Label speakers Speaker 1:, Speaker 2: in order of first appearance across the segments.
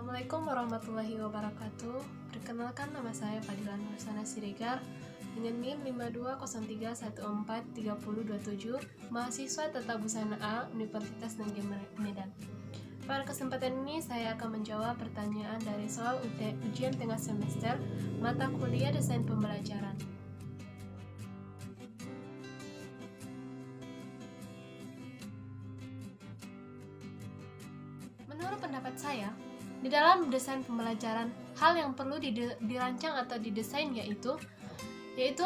Speaker 1: Assalamualaikum warahmatullahi wabarakatuh. Perkenalkan, nama saya Fadila Nursana Siregar dengan NIM 5203143027, mahasiswa Tata Busana A, Universitas Negeri Medan. Pada kesempatan ini saya akan menjawab pertanyaan dari soal ujian tengah semester mata kuliah desain pembelajaran. Menurut pendapat saya, di dalam desain pembelajaran, hal yang perlu dirancang atau didesain yaitu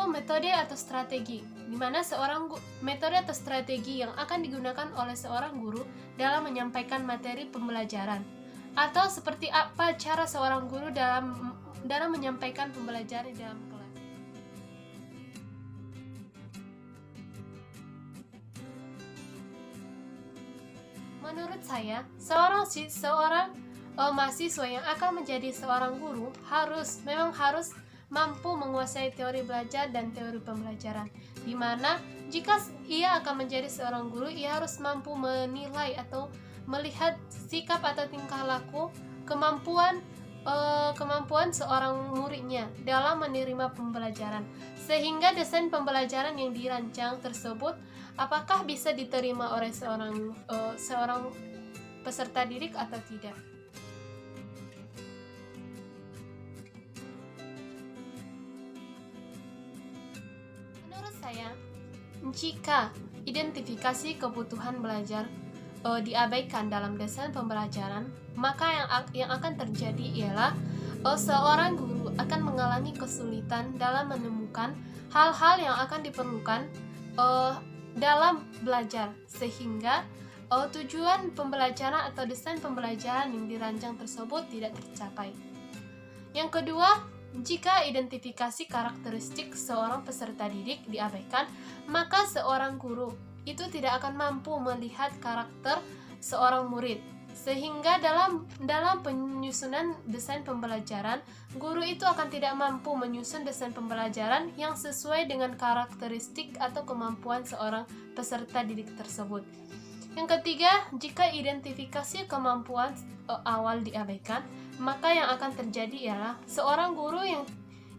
Speaker 1: metode atau strategi, di mana metode atau strategi yang akan digunakan oleh seorang guru dalam menyampaikan materi pembelajaran, atau seperti apa cara seorang guru dalam menyampaikan pembelajaran di dalam kelas. Menurut saya, seorang mahasiswa yang akan menjadi seorang guru memang harus mampu menguasai teori belajar dan teori pembelajaran, di mana jika ia akan menjadi seorang guru, ia harus mampu menilai atau melihat sikap atau tingkah laku, kemampuan seorang muridnya dalam menerima pembelajaran, sehingga desain pembelajaran yang dirancang tersebut apakah bisa diterima oleh seorang peserta didik atau tidak. Menurut saya, jika identifikasi kebutuhan belajar diabaikan dalam desain pembelajaran, maka yang akan terjadi ialah seorang guru akan mengalami kesulitan dalam menemukan hal-hal yang akan diperlukan dalam belajar, sehingga tujuan pembelajaran atau desain pembelajaran yang dirancang tersebut tidak tercapai. Yang kedua, jika identifikasi karakteristik seorang peserta didik diabaikan, maka seorang guru itu tidak akan mampu melihat karakter seorang murid, sehingga dalam penyusunan desain pembelajaran, guru itu akan tidak mampu menyusun desain pembelajaran yang sesuai dengan karakteristik atau kemampuan seorang peserta didik tersebut. Yang ketiga, jika identifikasi kemampuan awal diabaikan, maka yang akan terjadi ialah seorang guru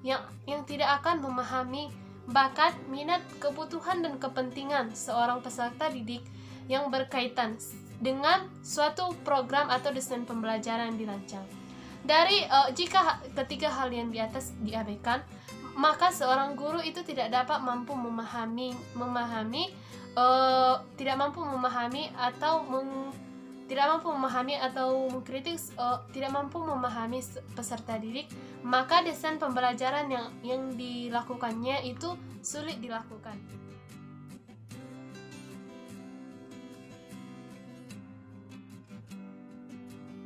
Speaker 1: yang tidak akan memahami bakat, minat, kebutuhan, dan kepentingan seorang peserta didik yang berkaitan dengan suatu program atau desain pembelajaran yang dirancang. Jika ketiga hal yang di atas diabaikan, maka seorang guru itu tidak mampu memahami atau mengkritik, tidak mampu memahami peserta didik, maka desain pembelajaran yang dilakukannya itu sulit dilakukan.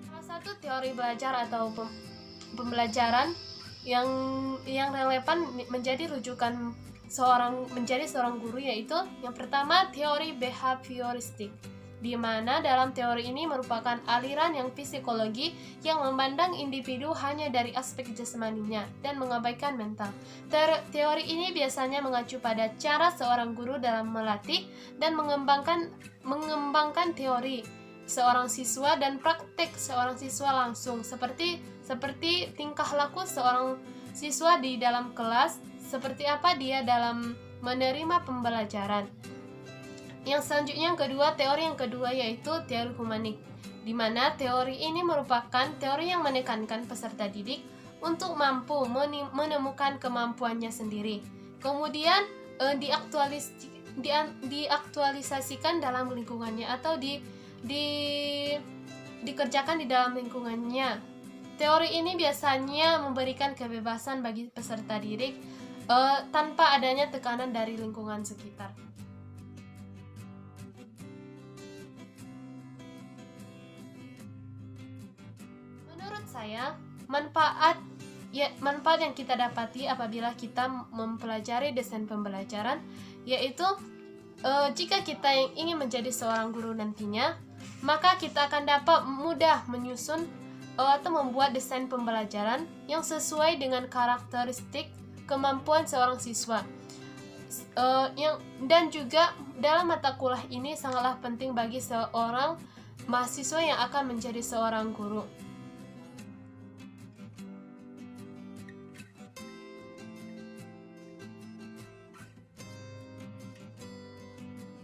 Speaker 1: Salah satu teori belajar atau pembelajaran yang relevan menjadi rujukan menjadi seorang guru yaitu yang pertama, teori behavioristik, di mana dalam teori ini merupakan aliran yang psikologi yang memandang individu hanya dari aspek jasmaninya dan mengabaikan mental. Teori ini biasanya mengacu pada cara seorang guru dalam melatih dan mengembangkan teori seorang siswa dan praktek seorang siswa langsung, seperti tingkah laku seorang siswa di dalam kelas, seperti apa dia dalam menerima pembelajaran. Teori yang kedua yaitu teori humanik, di mana teori ini merupakan teori yang menekankan peserta didik untuk mampu menemukan kemampuannya sendiri, kemudian diaktualisasikan dalam lingkungannya atau dikerjakan di dalam lingkungannya. Teori ini biasanya memberikan kebebasan bagi peserta didik tanpa adanya tekanan dari lingkungan sekitar. Menurut saya, manfaat yang kita dapati apabila kita mempelajari desain pembelajaran yaitu jika kita ingin menjadi seorang guru nantinya, maka kita akan dapat mudah menyusun atau membuat desain pembelajaran yang sesuai dengan karakteristik kemampuan seorang siswa. Dan juga dalam mata kuliah ini sangatlah penting bagi seorang mahasiswa yang akan menjadi seorang guru.